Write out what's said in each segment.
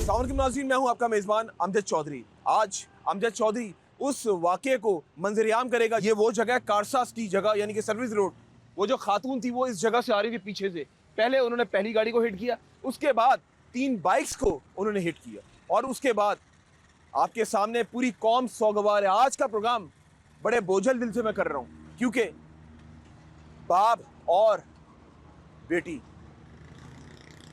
अस्सलाम वालेकुम नाज़रीन, मैं हूं आपका मेज़बान अमजद चौधरी। आज अमजद चौधरी उस वाक़े को मंजर-ए-आम करेगा। ये वो जगह है कारसास की जगह, यानी कि सर्विस रोड। वो जो खातून थी वो इस जगह से आ रही थी पीछे से। पहले उन्होंने पहली गाड़ी को हिट किया, उसके बाद 3 बाइक्स को उन्होंने हिट किया और उसके बाद आपके सामने पूरी कौम सौगवार है। आज का प्रोग्राम बड़े बोझल दिल से मैं कर रहा हूँ, क्योंकि बाप और बेटी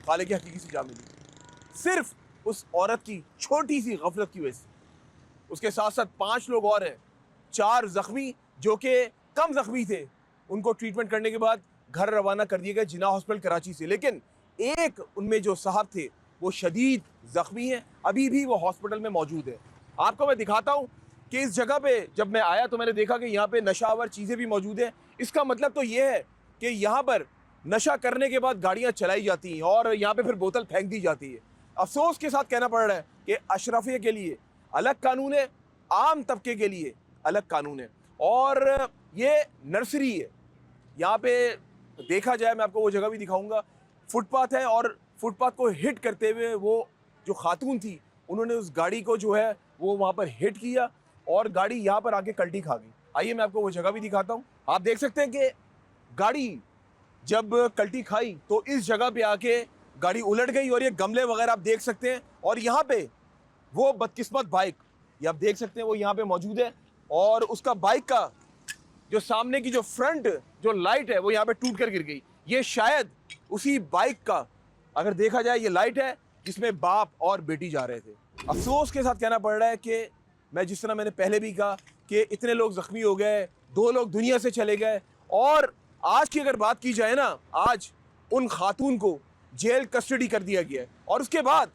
खालिक हकीकी से जा मिली सिर्फ उस औरत की छोटी सी गफलत की वजह से। उसके साथ साथ 5 लोग और हैं, 4 जख्मी जो कि कम जख्मी थे, उनको ट्रीटमेंट करने के बाद घर रवाना कर दिए गए जिन्ना हॉस्पिटल कराची से। लेकिन एक उनमें जो साहब थे वो शदीद जख्मी हैं, अभी भी वो हॉस्पिटल में मौजूद है। आपको मैं दिखाता हूँ कि इस जगह पे जब मैं आया तो मैंने देखा कि यहाँ पे नशावर चीज़ें भी मौजूद हैं। इसका मतलब तो ये है कि यहाँ पर नशा करने के बाद गाड़ियाँ चलाई जाती हैं और यहाँ पे फिर बोतल फेंक दी जाती है। अफसोस के साथ कहना पड़ रहा है कि अशरफिया के लिए अलग कानून है, आम तबके के लिए अलग कानून है और ये नर्सरी है। यहाँ पे देखा जाए, मैं आपको वो जगह भी दिखाऊंगा, फुटपाथ है और फुटपाथ को हिट करते हुए वो जो खातून थी उन्होंने उस गाड़ी को जो है वो वहाँ पर हिट किया और गाड़ी यहाँ पर आके कल्टी खा गई। आइए मैं आपको वो जगह भी दिखाता हूँ। आप देख सकते हैं कि गाड़ी जब कल्टी खाई तो इस जगह पे आके गाड़ी उलट गई और ये गमले वगैरह आप देख सकते हैं। और यहाँ पे वो बदकिस्मत बाइक, ये आप देख सकते हैं, वो यहाँ पे मौजूद है और उसका बाइक का जो सामने की जो फ्रंट जो लाइट है वो यहाँ पे टूट कर गिर गई। ये शायद उसी बाइक का, अगर देखा जाए, ये लाइट है जिसमें बाप और बेटी जा रहे थे। अफसोस के साथ कहना पड़ रहा है कि मैं जिस तरह मैंने पहले भी कहा कि इतने लोग जख्मी हो गए, 2 लोग दुनिया से चले गए और आज की अगर बात की जाए ना, आज उन खातून को जेल कस्टडी कर दिया गया है और उसके बाद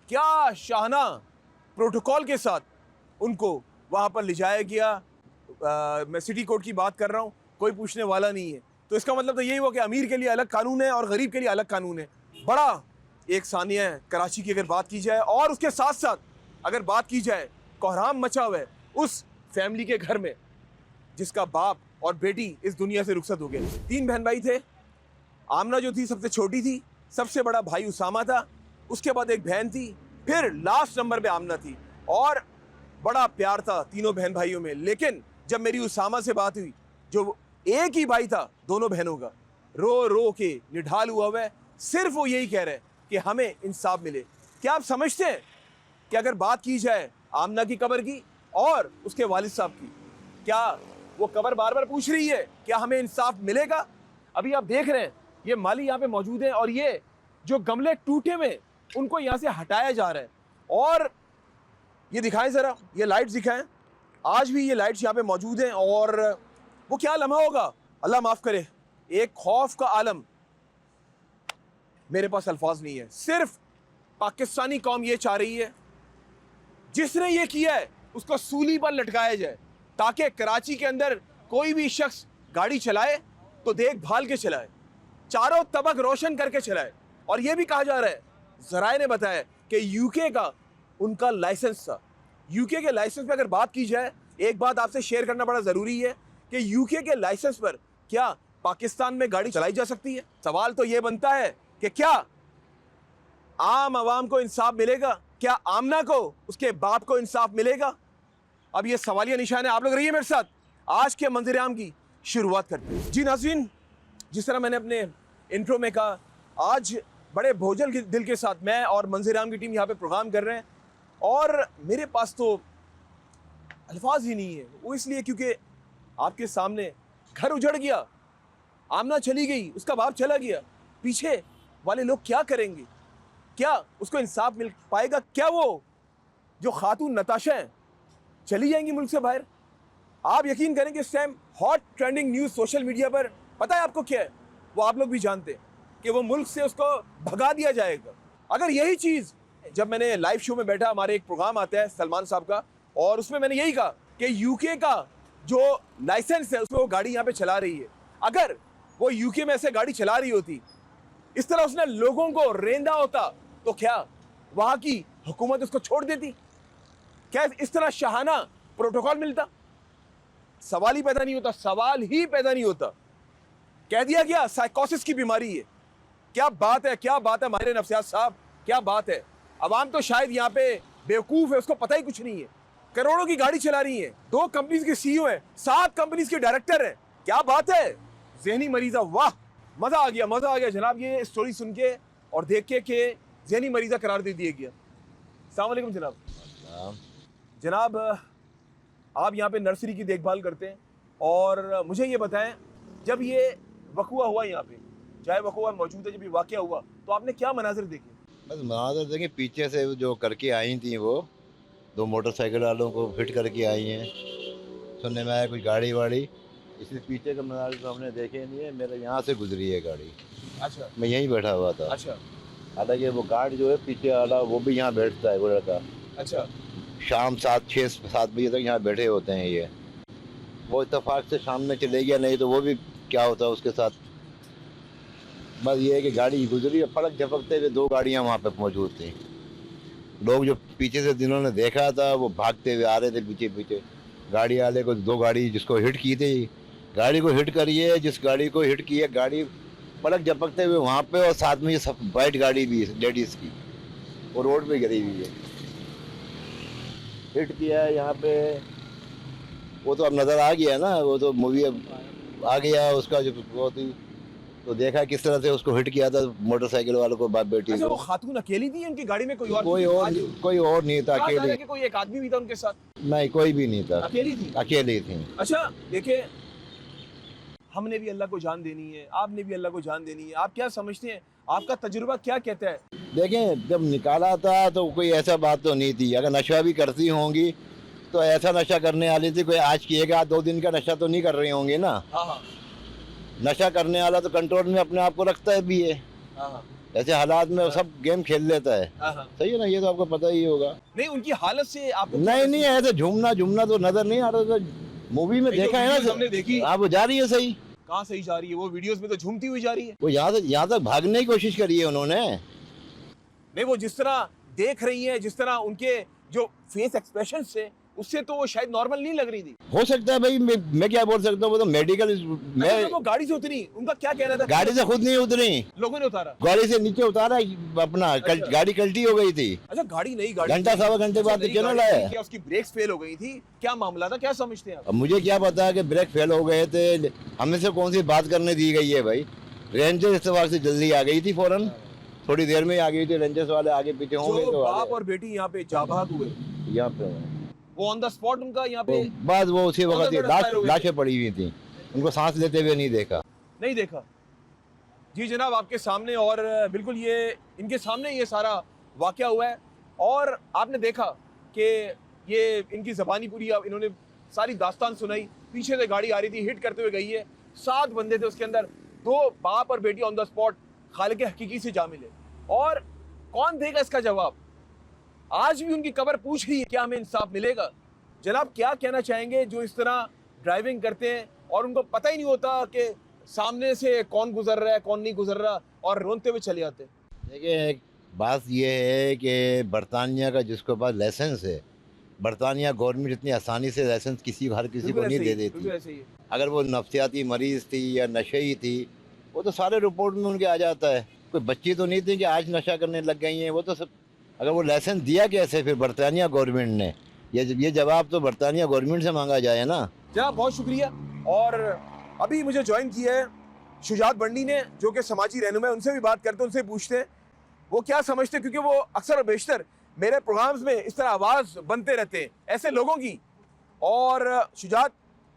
क्या शाहना प्रोटोकॉल के साथ उनको वहाँ पर ले जाया गया। मैं सिटी कोर्ट की बात कर रहा हूँ, कोई पूछने वाला नहीं है। तो इसका मतलब तो यही हुआ कि अमीर के लिए अलग कानून है और गरीब के लिए अलग कानून है। बड़ा एक सानिया है कराची की अगर बात की जाए। और उसके साथ साथ अगर बात की जाए, कोहराम मचा हुआ है उस फैमिली के घर में जिसका बाप और बेटी इस दुनिया से रुखसत हो गए। 3 बहन भाई थे। आमना जो थी सबसे छोटी थी, सबसे बड़ा भाई उसामा था, उसके बाद एक बहन थी, फिर लास्ट नंबर पे आमना थी और बड़ा प्यार था तीनों बहन भाइयों में। लेकिन जब मेरी उसामा से बात हुई, जो एक ही भाई था दोनों बहनों का, रो रो के निढाल हुआ हुआ है, सिर्फ वो यही कह रहे हैं कि हमें इंसाफ मिले। क्या आप समझते हैं कि अगर बात की जाए आमना की कब्र की और उसके वालिद साहब की, क्या वो कब्र बार बार पूछ रही है क्या हमें इंसाफ मिलेगा? अभी आप देख रहे हैं ये माली यहाँ पे मौजूद है और ये जो गमले टूटे हुए उनको यहाँ से हटाया जा रहा है। और ये दिखाएं ज़रा, ये लाइट्स दिखाएं, आज भी ये लाइट्स यहाँ पे मौजूद हैं और वो क्या लम्हा होगा, अल्लाह माफ़ करे, एक खौफ का आलम। मेरे पास अल्फाज नहीं है। सिर्फ पाकिस्तानी कौम ये चाह रही है जिसने ये किया है उसको सूली पर लटकाया जाए, ताकि कराची के अंदर कोई भी शख्स गाड़ी चलाए तो देखभाल के चलाए, चारों तबक रोशन करके चलाए। और यह भी कहा जा रहा है, ज़राए ने बताया कि यूके का उनका लाइसेंस था। यूके के लाइसेंस पर अगर बात की जाए, एक बात आपसे शेयर करना बड़ा ज़रूरी है कि यूके के लाइसेंस पर क्या पाकिस्तान में गाड़ी चलाई जा सकती है? सवाल तो यह बनता है कि क्या आम आवाम को इंसाफ मिलेगा? क्या आमना को, उसके बाप को इंसाफ मिलेगा? अब ये सवालिया निशान है। आप लोग रहिए मेरे साथ, आज के मंजर-ए-आम की शुरुआत करते हैं। जी नाज़रीन, जिस तरह मैंने अपने इंट्रो में कहा, आज बड़े बोझल दिल के साथ मैं और मंजर-ए-आम की टीम यहाँ पे प्रोग्राम कर रहे हैं और मेरे पास तो अल्फाज ही नहीं है। वो इसलिए क्योंकि आपके सामने घर उजड़ गया, आमना चली गई, उसका बाप चला गया, पीछे वाले लोग क्या करेंगे? क्या उसको इंसाफ मिल पाएगा? क्या वो जो खातून नताशा है चली जाएंगी मुल्क से बाहर? आप यकीन करें कि इस time hot trending news social media पर पता है आपको क्या है? वो आप लोग भी जानते हैं कि वो मुल्क से उसको भगा दिया जाएगा। अगर यही चीज़, जब मैंने लाइव शो में बैठा, हमारे एक प्रोग्राम आता है सलमान साहब का, और उसमें मैंने यही कहा कि यूके का जो लाइसेंस है उसमें वो गाड़ी यहाँ पे चला रही है। अगर वो यूके में ऐसे गाड़ी चला रही होती, इस तरह उसने लोगों को रेंदा होता, तो क्या वहाँ की हुकूमत उसको छोड़ देती? क्या इस तरह शाहाना प्रोटोकॉल मिलता? सवाल ही पैदा नहीं होता, सवाल ही पैदा नहीं होता। कह दिया गया साइकोसिस की बीमारी है। क्या बात है, क्या बात है माहिर नफ्सियात साहब, क्या बात है। अवाम तो शायद यहाँ पे बेवकूफ है, उसको पता ही कुछ नहीं है। करोड़ों की गाड़ी चला रही है, 2 कंपनीज के सीईओ हैं, 7 कंपनीज के डायरेक्टर हैं। क्या बात है, ज़हनी मरीजा, वाह, मजा आ गया जनाब ये स्टोरी सुन के और देख के ज़हनी मरीजा करार दे दिया गया। अस्सलाम वालेकुम जनाब। जनाब आप यहाँ पे नर्सरी की देखभाल करते हैं और मुझे ये बताएं, जब ये वक़ुआ हुआ यहाँ पे, चाहे वक़ुआ मौजूद है, जब ये वाक़या हुआ तो आपने क्या मनाज़िर देखे? बस मनाज़िर देखें, पीछे से जो करके आई थी वो 2 मोटरसाइकिल वालों को फिट करके आई हैं। सुनने में आया कुछ गाड़ी वाड़ी, इसलिए पीछे का मनाज़िर तो हमने देखे नहीं है। मेरे यहाँ से गुजरी है गाड़ी। अच्छा। मैं यहीं बैठा हुआ था। अच्छा। हालांकि वो गार्ड जो है पीछे वाला वो भी यहाँ बैठता है, वो लड़का। अच्छा। शाम 7 बजे तक यहाँ बैठे होते हैं ये। वो इत्तेफाक से शाम में चले गया, नहीं तो वो भी क्या होता है उसके साथ। बस ये है कि गाड़ी गुजरी, पलक झपकते हुए 2 गाड़ियाँ वहाँ पे मौजूद थी। लोग जो पीछे से जिन्होंने देखा था वो भागते हुए आ रहे थे पीछे पीछे। गाड़ी वाले को 2 गाड़ी जिसको हिट की थी, गाड़ी को हिट करी है, जिस गाड़ी को हिट की है गाड़ी पलक झपकते हुए वहाँ पे, और साथ में ये सब वाइट गाड़ी भी है लेडीज़ की, वो रोड पे गिरी हुई है। हिट किया है यहाँ पे, वो तो अब नज़र आ गया ना, वो तो मूवी अब आ गया उसका जो वो थी, तो देखा किस तरह से उसको हिट किया था मोटरसाइकिल वालों को, बाप बेटी अच्छा, को। वो खातून अकेली थी, उनकी गाड़ी में कोई और नहीं था, अकेले। कि कोई एक आदमी भी था उनके साथ? नहीं, कोई भी नहीं था, अकेली थी। थी। अच्छा देखिए, हमने भी अल्लाह को जान देनी है, आपने भी अल्लाह को जान देनी है। आप क्या समझते हैं, आपका तजुर्बा क्या कहता है? देखें, जब निकाला था तो कोई ऐसा बात तो नहीं थी। अगर नशा भी करती होंगी तो ऐसा नशा करने वाली थी, कोई आज किएगा 2 दिन का नशा तो नहीं कर रही होंगी ना। हाँ। नशा करने वाला तो कंट्रोल में अपने आप को रखता है भी है। हाँ। ऐसे हालात में सब गेम खेल लेता है। हाँ। सही है ना, ये तो आपको पता ही होगा। नहीं, उनकी हालत से आपको नहीं, ऐसे झूमना तो नजर नहीं आ रहा था। मूवी में देखा है ना, हमने देखी। आप जा रही है सही। कहाँ सही जा रही है? वो वीडियोस में तो झूमती हुई जा रही है। वो यहाँ तक भागने की कोशिश करी है उन्होंने। नहीं, वो जिस तरह देख रही है, जिस तरह उनके जो फेस एक्सप्रेशन से, उससे तो वो शायद नॉर्मल नहीं लग रही थी। हो सकता है भाई, मैं क्या बोल सकता हूँ, वो तो मेडिकल। मैं वो गाड़ी से उतरी, उनका क्या कहना था? गाड़ी से खुद नहीं उतरी, लोगों ने उतारा। गाड़ी से नीचे उतारा अपना। अच्छा। गाड़ी कल्टी हो गई थी। अच्छा, गाड़ी नहीं, गाड़ी घंटा 1.25 घंटे बाद चैनल आया। क्या उसकी ब्रेक्स फेल हो गई थी? क्या मामला था, क्या समझते हैं आप? अब मुझे क्या पता है कि ब्रेक फेल हो गए थे, हमें से कौन सी बात करने दी गई है भाई। रेंजर इस्तेमाल से जल्दी आ गई थी, फौरन थोड़ी देर में आ गई थी। रेंजर्स वाले आगे पीछे होंगे तो बाप और बेटी यहाँ पे जाबाग हुए, यहाँ पे वो ऑन द स्पॉट उनका यहाँ पे बाद वो उसी वक्त लाशें पड़ी हुई थी, उनको सांस लेते हुए नहीं देखा। जी जनाब, आपके सामने, और बिल्कुल ये इनके सामने ये सारा वाकया हुआ है। और आपने देखा कि ये इनकी ज़बानी पूरी इन्होंने सारी दास्तान सुनाई। पीछे से गाड़ी आ रही थी, हिट करते हुए गई है। 7 बंदे थे उसके अंदर, 2 बाप और बेटी ऑन द स्पॉट खालिक हकीकी से जा मिले। और कौन देगा इसका जवाब? आज भी उनकी कब्र पूछ रही है, क्या हमें इंसाफ मिलेगा? जनाब, क्या कहना चाहेंगे जो इस तरह ड्राइविंग करते हैं और उनको पता ही नहीं होता कि सामने से कौन गुजर रहा है, कौन नहीं गुजर रहा, और रोते हुए चले जाते हैं? देखिए, एक बात ये है कि बरतानिया का जिसके पास लाइसेंस है, बरतानिया गवर्नमेंट इतनी आसानी से लाइसेंस हर किसी को नहीं दे देती। अगर वो नफ्सियाती मरीज़ थी या नशेई थी, वो तो सारे रिपोर्ट में उनके आ जाता है। कोई बच्ची तो नहीं थी कि आज नशा करने लग गई हैं, वो तो सब। अगर वो लाइसेंस दिया कैसे फिर बरतानिया गवर्नमेंट ने? ये जवाब तो बरतानिया गवर्नमेंट से मांगा जाए ना। जनाब, बहुत शुक्रिया। और अभी मुझे ज्वाइन किया है शुजात बंडी ने, जो कि समाजी रहनुमा है। उनसे भी बात करते हैं, उनसे पूछते हैं वो क्या समझते हैं, क्योंकि वो अक्सर और बेशतर मेरे प्रोग्राम्स में इस तरह आवाज़ बनते रहते हैं ऐसे लोगों की। और शुजात,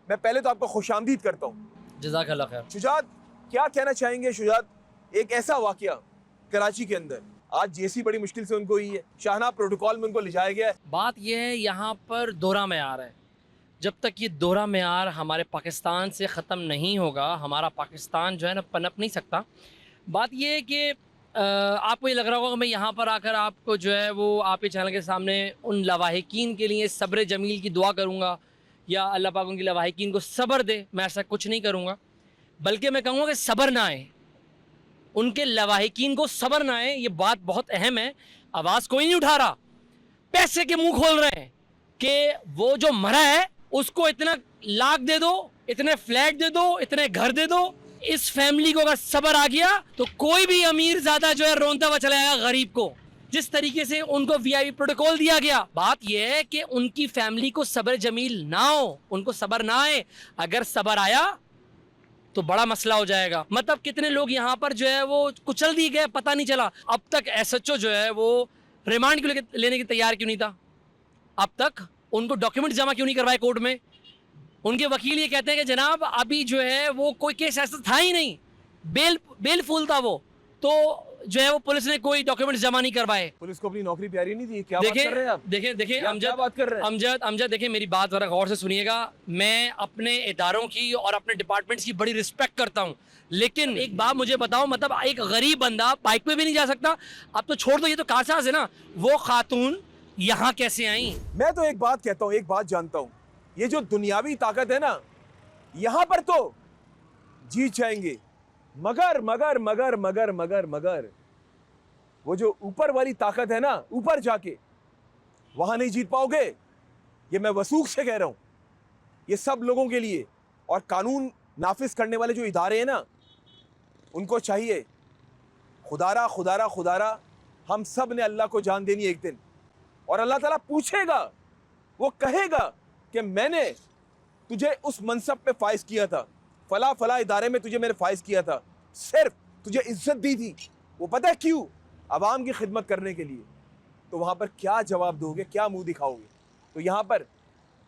मैं पहले तो आपको खुशामदीद करता हूँ। जज़ाकल्लाह खैर। शुजात, क्या कहना चाहेंगे? शुजात, एक ऐसा वाकया कराची के अंदर, आज जेसी बड़ी मुश्किल से उनको हुई है, शाहना प्रोटोकॉल में उनको ले जाया गया है। बात यह है, यहाँ पर दोहरा मेयार है। जब तक ये दोहरा मेयार हमारे पाकिस्तान से ख़त्म नहीं होगा, हमारा पाकिस्तान जो है ना पनप नहीं सकता। बात यह है कि आपको ये लग रहा होगा कि मैं यहाँ पर आकर आपको जो है वो आपके चैनल के सामने उन लवाहिकीन के लिए सब्र जमील की दुआ करूँगा या अल्लाह पाक उनकी लवाहिकीन को सब्र दे। मैं ऐसा कुछ नहीं करूँगा, बल्कि मैं कहूँगा कि सब्र ना आए, उनके लवाहिकीन को सब्र ना आए। ये बात बहुत अहम है। आवाज़ कोई नहीं उठा रहा, पैसे के मुंह खोल रहे हैं कि वो जो मरा है उसको इतना लाख दे दो, इतने फ्लैट दे दो, इतने घर दे दो। इस फैमिली को अगर सब्र आ गया तो कोई भी अमीर ज़्यादा जो है रोनता हुआ चला जाएगा गरीब को। जिस तरीके से उनको वीआईपी प्रोटोकॉल दिया गया, बात यह है कि उनकी फैमिली को सब्र जमील ना हो, उनको सब्र ना आए। अगर सब्र आया तो बड़ा मसला हो जाएगा। मतलब कितने लोग यहाँ पर जो है वो कुचल दिए गए, पता नहीं चला। अब तक एसएचओ जो है वो रिमांड क्यों लेने की तैयार क्यों नहीं था? अब तक उनको डॉक्यूमेंट जमा क्यों नहीं करवाए कोर्ट में? उनके वकील ये कहते हैं कि जनाब अभी जो है वो कोई केस ऐसा था ही नहीं, बेल फुल था वो, तो जो है वो पुलिस ने कोई डॉक्यूमेंट जमा नहीं करवाए। पुलिस को अपनी नौकरी प्यारी नहीं थी? क्या बात कर रहे हैं आप? देखिए क्या अमजद, बात कर रहे हैं? अमजद देखिए मेरी बात जरा गौर से सुनिएगा। मैं अपने इदारों की और अपने डिपार्टमेंट्स की बड़ी रिस्पेक्ट करता हूँ, लेकिन एक बात मुझे बताओ, मतलब एक गरीब बंदा बाइक पे भी नहीं जा सकता? अब तो छोड़ दो, ये तो कारसाज है ना। वो खातून यहाँ कैसे आई? मैं तो एक बात कहता हूँ, एक बात जानता हूँ, ये जो दुनियावी ताकत है ना, यहाँ पर तो जीत जाएंगे, मगर मगर मगर मगर मगर मगर वो जो ऊपर वाली ताकत है ना, ऊपर जाके वहां नहीं जीत पाओगे। ये मैं वसूख से कह रहा हूं, ये सब लोगों के लिए। और कानून नाफिज करने वाले जो इदारे हैं ना, उनको चाहिए खुदारा खुदारा खुदारा, हम सब ने अल्लाह को जान देनी एक दिन, और अल्लाह ताला पूछेगा, वो कहेगा कि मैंने तुझे उस मनसब पे फाइज किया था, फला फला इदारे में तुझे मैंने फाइज किया था, सिर्फ तुझे इज्जत दी थी। वो पता है क्यों? आवाम की खिदमत करने के लिए। तो वहां पर क्या जवाब दोगे, क्या मुंह दिखाओगे? तो यहां पर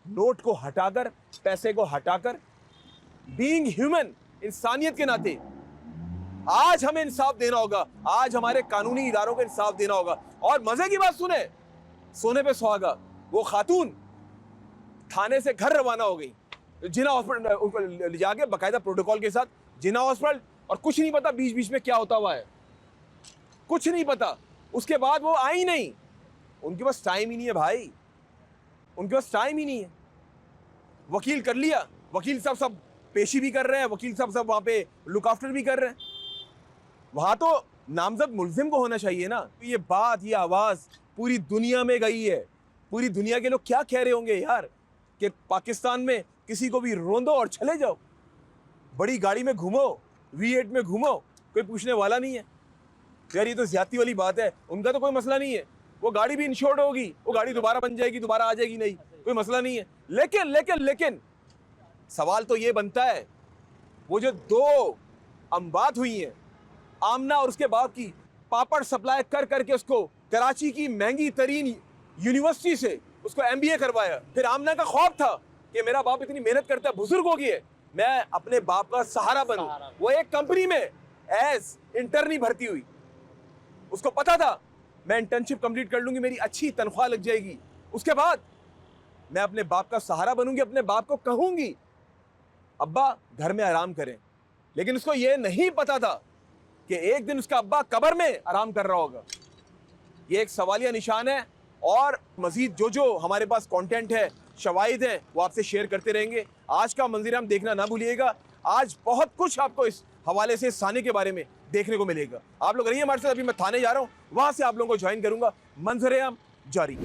नोट को हटाकर, पैसे को हटाकर, बीइंग ह्यूमन, इंसानियत के नाते आज हमें इंसाफ देना होगा, आज हमारे कानूनी इदारों को इंसाफ देना होगा। और मजे की बात सुने, सोने पे सुहागा, वो खातून थाने से घर रवाना हो गई, जिना हॉस्पिटल उनको ले जाके बाकायदा प्रोटोकॉल के साथ जिना हॉस्पिटल, और कुछ नहीं पता बीच बीच में क्या होता हुआ है, कुछ नहीं पता। उसके बाद वो आई नहीं, उनके पास टाइम ही नहीं है भाई, उनके पास टाइम ही नहीं है। वकील कर लिया, वकील साहब सब पेशी भी कर रहे हैं, वकील साहब सब वहां पे लुक आफ्टर भी कर रहे हैं। वहां तो नामजद मुल्जिम को होना चाहिए ना। ये बात, ये आवाज पूरी दुनिया में गई है। पूरी दुनिया के लोग क्या कह रहे होंगे यार, कि पाकिस्तान में किसी को भी रोंदो और चले जाओ, बड़ी गाड़ी में घूमो, V8 में घूमो, कोई पूछने वाला नहीं है। यार ये तो ज्यादती वाली बात है। उनका तो कोई मसला नहीं है, वो गाड़ी भी इंश्योर्ड होगी, वो गाड़ी दोबारा बन जाएगी, दोबारा आ जाएगी, नहीं कोई मसला नहीं है। लेकिन लेकिन लेकिन सवाल तो ये बनता है, वो जो दो अमवात हुई हैं, आमना और उसके बाप की, पापड़ सप्लाई कर करके उसको कराची की महंगी तरीन यूनिवर्सिटी से उसको MBA करवाया। फिर आमना का ख्वाब था कि मेरा बाप इतनी मेहनत करता है, बुजुर्ग हो गई है, मैं अपने बाप का सहारा बनूं। वो एक कंपनी में एज इंटर्नी भर्ती हुई, उसको पता था मैं इंटर्नशिप कंप्लीट कर लूंगी, मेरी अच्छी तनख्वाह लग जाएगी, उसके बाद मैं अपने बाप का सहारा बनूंगी, अपने बाप को कहूंगी अब्बा घर में आराम करें। लेकिन उसको ये नहीं पता था कि एक दिन उसका अब्बा कब्र में आराम कर रहा होगा। ये एक सवालिया निशान है। और मजीद जो जो हमारे पास कंटेंट है, शवाहिद हैं, वो आपसे शेयर करते रहेंगे। आज का मंजर-ए-आम देखना ना भूलिएगा। आज बहुत कुछ आपको इस हवाले से साने के बारे में देखने को मिलेगा। आप लोग रहिए हमारे साथ, अभी मैं थाने जा रहा हूँ, वहां से आप लोगों को ज्वाइन करूंगा। मंजर-ए-आम जारी।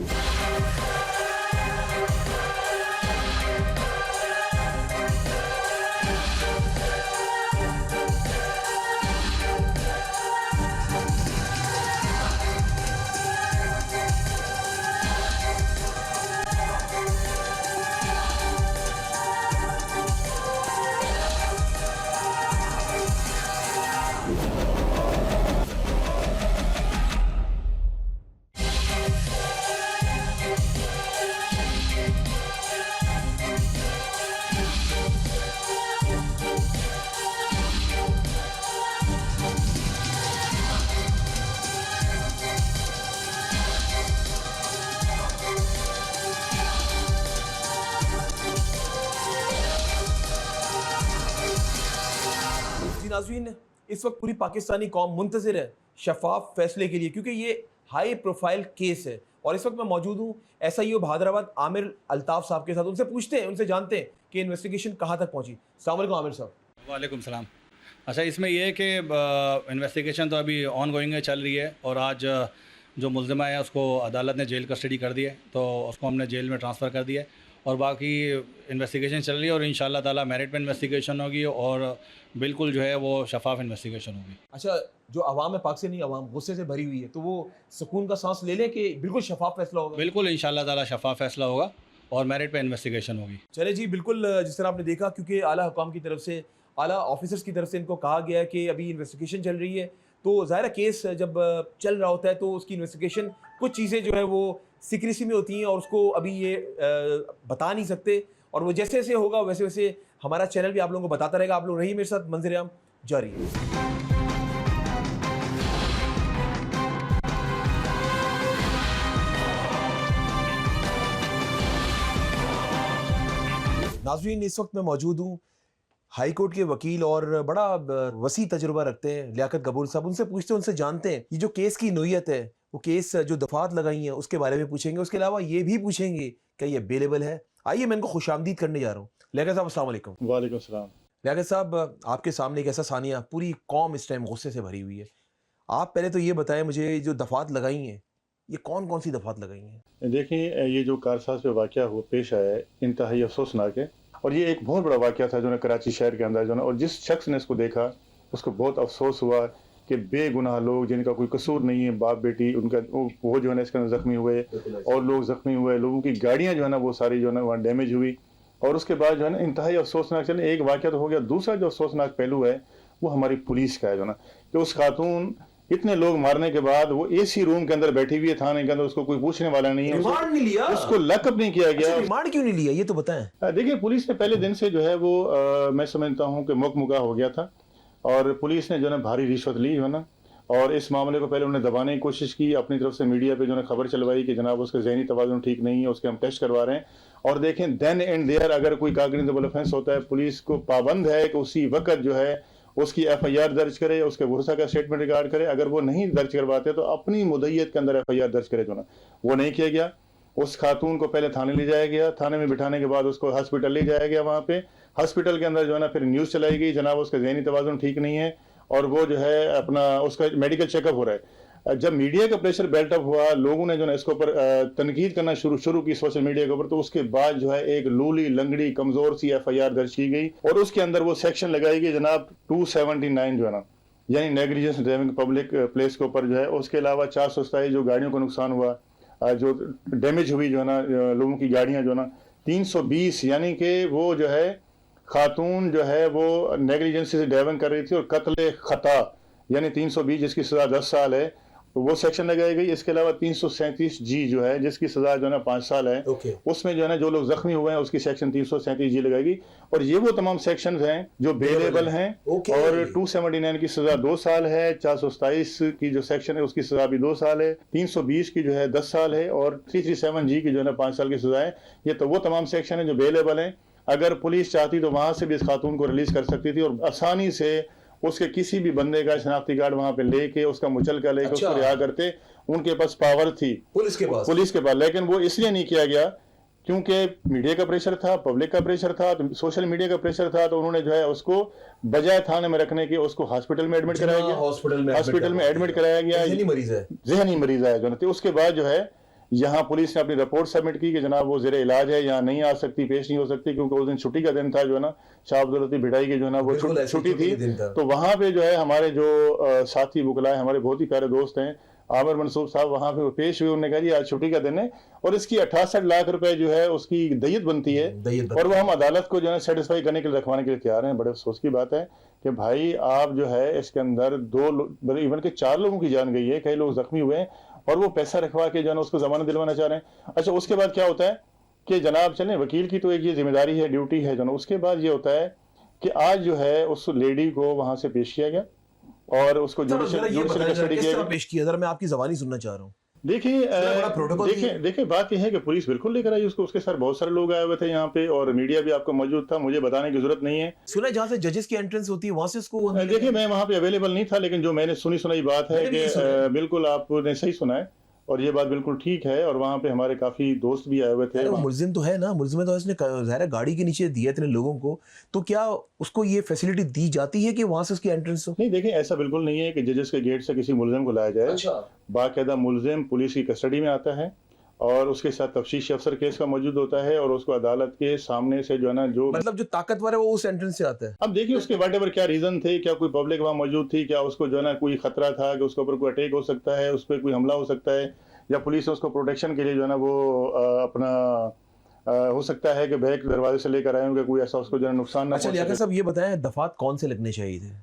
नाज़रीन, इस वक्त पूरी पाकिस्तानी कौम मुंतज़िर है शफाफ फैसले के लिए, क्योंकि ये हाई प्रोफाइल केस है। और इस वक्त मैं मौजूद हूँ SIO हैदराबाद आमिर अल्ताफ़ साहब के साथ। उनसे पूछते हैं, उनसे जानते हैं कि इन्वेस्टिगेशन कहाँ तक पहुँची। अस्सलाम वालेकुम आमिर साहब। वालेकुम सलाम। अच्छा, इसमें यह है कि इन्वेस्टिगेशन तो अभी ऑन गोइंग है, चल रही है। और आज जो मुलजिमा है उसको अदालत ने जेल कस्टडी कर दी है, तो उसको हमने जेल में ट्रांसफ़र कर दिया है। और बाकी इन्वेस्टिगेशन चल रही है और इंशाल्लाह ताला मेरिट पे इन्वेस्टिगेशन होगी और बिल्कुल जो है वो शफाफ इन्वेस्टिगेशन होगी। अच्छा, जो आवाम है, पाकिस्तानी आवाम गुस्से से भरी हुई है, तो वो सुकून का सांस ले लें कि बिल्कुल शफाफ फैसला होगा? बिल्कुल इंशाल्लाह ताला शफाफ फैसला होगा और मेरिट पे इन्वेस्टिगेशन होगी। चले जी, बिल्कुल जिस तरह आपने देखा, क्योंकि आला हुकाम की तरफ से, आला ऑफिसर्स की तरफ से इनको कहा गया है कि अभी इन्वेस्टिगेशन चल रही है, तो ज़ाहिर है केस जब चल रहा होता है तो उसकी इन्वेस्टिगेशन, कुछ चीज़ें जो है वो सीक्रेसी में होती हैं और उसको अभी ये बता नहीं सकते, और वो जैसे जैसे होगा वैसे वैसे हमारा चैनल भी आप लोगों को बताता रहेगा। आप लोग रहिए मेरे साथ, मंजर आम जारी है। नाज़रीन, इस वक्त मैं मौजूद हूँ हाई कोर्ट के वकील और बड़ा वसी तजुर्बा रखते हैं लियाकत कबूल साहब। उनसे पूछते हैं, उनसे जानते हैं ये जो केस की नोयत है, वो केस जो दफात लगाई हैं उसके बारे में पूछेंगे। उसके अलावा ये भी पूछेंगे कि ये बेलेबल है। आइए, मैं इनको खुशामदीद करने जा रहा हूँ। लियाकत साहब, अस्सलाम वालेकुम। वालेकुम सलाम। लियाकत साहब, आपके सामने एक ऐसा सानिया, पूरी कौम इस टाइम गुस्से से भरी हुई है। आप पहले तो ये बताएं मुझे, जो दफात लगाई हैं ये कौन कौन सी दफात लगाई हैं? देखिए, ये जो कारसाज पे वाक़या हुआ पेश आया है, इंतहाई अफसोसनाक है और ये एक बहुत बड़ा वाक़या था जो ना कराची शहर के अंदर जो ना, और जिस शख्स ने इसको देखा उसको बहुत अफसोस हुआ कि बेगुनाह लोग जिनका कोई कसूर नहीं है, बाप बेटी उनका, वो जो है ना इसके अंदर ज़ख्मी हुए और लोग ज़ख्मी हुए, लोगों की गाड़ियाँ जो है ना वो सारी जो है ना वहाँ डैमेज हुई। और उसके बाद जो है ना इंतहाई अफसोसनाक, चले एक वाक़या तो हो गया, दूसरा जो अफसोसनाक पहलू है वो हमारी पुलिस का है जो ना, कि उस खातून इतने लोग मारने के बाद वो एसी रूम के अंदर बैठी हुई है थाने के अंदर, उसको कोई पूछने वाला नहीं है, रिमांड नहीं लिया, उसको लकअप नहीं किया गया। रिमांड क्यों नहीं लिया ये तो बताएं। देखिए, पुलिस ने पहले दिन से जो है वो मैं समझता हूँ कि मुकमुका हो गया था और पुलिस ने जो है भारी रिश्वत ली जो है ना, और इस मामले को पहले उन्हें दबाने की कोशिश की, अपनी तरफ से मीडिया पे जो है खबर चलवाई कि जनाब उसका ज़हनी तवाज़ुन ठीक नहीं है, उसके हम टेस्ट करवा रहे हैं। और देखें, देन एंड देयर अगर कोई कॉग्निजेबल ऑफेंस होता है, पुलिस को पाबंद है कि उसी वक्त जो है उसकी FIR दर्ज करे, उसके गुस्सा का स्टेटमेंट रिकॉर्ड करे। अगर वो नहीं दर्ज करवाते तो अपनी मुद्दत के अंदर FIR दर्ज करे जो ना, वो नहीं किया गया। उस खातून को पहले थाने ले जाया गया, थाने में बिठाने के बाद उसको हॉस्पिटल ले जाया गया। वहाँ पे हॉस्पिटल के अंदर जो है ना फिर न्यूज़ चलाई गई, जनाब उसका ज़हनी तवाज़ुन ठीक नहीं है और वो जो है अपना उसका मेडिकल चेकअप हो रहा है। जब मीडिया का प्रेशर बेल्टअप हुआ, लोगों ने जो है इसके ऊपर तनकीद करना शुरू की सोशल मीडिया के ऊपर, तो उसके बाद जो है एक लूली लंगड़ी कमजोर सी FIR दर्ज की गई और उसके अंदर वो सेक्शन लगाई गई जनाब 279 जो है ना, यानी नेग्लिजेंस ड्राइविंग पब्लिक प्लेस के ऊपर जो है। उसके अलावा 427 जो गाड़ियों को नुकसान हुआ, जो डैमेज हुई जो है ना लोगों की गाड़ियाँ जो है ना, 320 यानी कि वो जो है खातून जो है वो नेग्लिजेंसी से ड्राइविंग कर रही थी और कत्ल खता यानी 320 जिसकी सजा 10 साल है, तो वो सेक्शन लगाई गई। इसके अलावा 337G जो है जिसकी सजा जो है ना 5 साल है, उसमें जो है ना जो लोग जख्मी हुए हैं उसकी सेक्शन 337G लगाएगी। और ये वो तमाम सेक्शन हैं जो बेलेबल हैं। और 279 की सजा 2 साल है, 427 की जो सेक्शन है उसकी सजा भी 2 साल है, 320 की जो है 10 साल है और 337G की जो है ना 5 साल की सजा है। ये तो वो तमाम सेक्शन है जो बेलेबल हैं। अगर पुलिस चाहती तो वहां से भी इस खातून को रिलीज कर सकती थी और आसानी से उसके किसी भी बंदे का शनाख्ती कार्ड वहां पे लेके उसका मुचलका लेके उसको रिहा करते। उनके पास पावर थी पुलिस के पास, लेकिन वो इसलिए नहीं किया गया क्योंकि मीडिया का प्रेशर था, पब्लिक का प्रेशर था, तो सोशल मीडिया का प्रेशर था, तो उन्होंने जो है उसको बजाय थाने में रखने के उसको हॉस्पिटल में एडमिट कराया गया। हॉस्पिटल में एडमिट कराया गया, ज़हनी मरीज है जो। उसके बाद जो है यहाँ पुलिस ने अपनी रिपोर्ट सबमिट की कि जनाब वो ज़ेरे इलाज है, यहाँ नहीं आ सकती, पेश नहीं हो सकती, क्योंकि उस दिन छुट्टी का दिन था जो है ना, शाह अब्दुल लतीफ भिड़ाई की जो है ना वो छुट्टी थी। तो वहाँ पे जो है हमारे जो साथी बुकला हमारे बहुत ही प्यारे दोस्त हैं आमिर मंसूर साहब, वहाँ पे पेश हुए। उन्होंने कहा जी आज छुट्टी का दिन है और इसकी 68 लाख रुपए जो है उसकी दय्यत बनती है और वो हम अदालत को जो है सेटिस्फाई करने के लिए रखवाने के लिए तैयार हैं। बड़े अफसोस की बात है कि भाई आप जो है इसके अंदर 2 इवन के 4 लोगों की जान गई है, कई लोग जख्मी हुए हैं और वो पैसा रखवा के जो है उसको जमानत दिलवाना चाह रहे हैं। अच्छा, उसके बाद क्या होता है कि जनाब चलें, वकील की तो एक ये जिम्मेदारी है, ड्यूटी है जो ना। उसके बाद ये होता है कि आज जो है उस लेडी को वहां से पेश किया गया और उसको जुडिशियल कस्टडी पेश किया। जरा मैं आपकी ज़बानी सुनना चाह रहा हूँ। देखिए बात यह है कि पुलिस बिल्कुल लेकर आई उसको, उसके साथ बहुत सारे लोग आए हुए थे यहाँ पे और मीडिया भी आपको मौजूद था, मुझे बताने की जरूरत नहीं है। सुना जहाँ से जजेस की एंट्रेंस होती है वहां से उसको देखिए मैं वहाँ पे अवेलेबल नहीं था, लेकिन जो मैंने सुनाई बात है कि बिल्कुल आपने सही सुना है और ये बात बिल्कुल ठीक है। और वहाँ पे हमारे काफी दोस्त भी आए हुए थे। मुल्जिम तो है ना, मुल्जिम तो इसने ज़ाहिर गाड़ी के नीचे दिया इतने लोगों को, तो क्या उसको ये फैसिलिटी दी जाती है कि वहां से उसकी एंट्रेंस हो? नहीं, देखिए ऐसा बिल्कुल नहीं है कि जजेस के गेट से किसी मुल्जिम को लाया जाए। बाकायदा मुल्जिम पुलिस की कस्टडी में आता है और उसके साथ तफ्तीशी अफसर केस का मौजूद होता है और उसको अदालत के सामने से जो है ना जो मतलब जो ताकतवर है वो उस एंट्रेंस से आता है। अब देखिए उसके वाटेवर क्या रीजन थे, क्या कोई पब्लिक वहाँ मौजूद थी, क्या उसको जो है ना कोई खतरा था कि उसके ऊपर कोई अटैक हो सकता है, उस पर कोई हमला हो सकता है, या पुलिस उसको प्रोटेक्शन के लिए जो है ना वो हो सकता है कि बैक दरवाजे से लेकर आए होंगे, कोई ऐसा उसको जो है नुकसान ना अच्छा पहुंच लियाकत सके। साहब ये बताएं दफात कौन से लगने चाहिए थे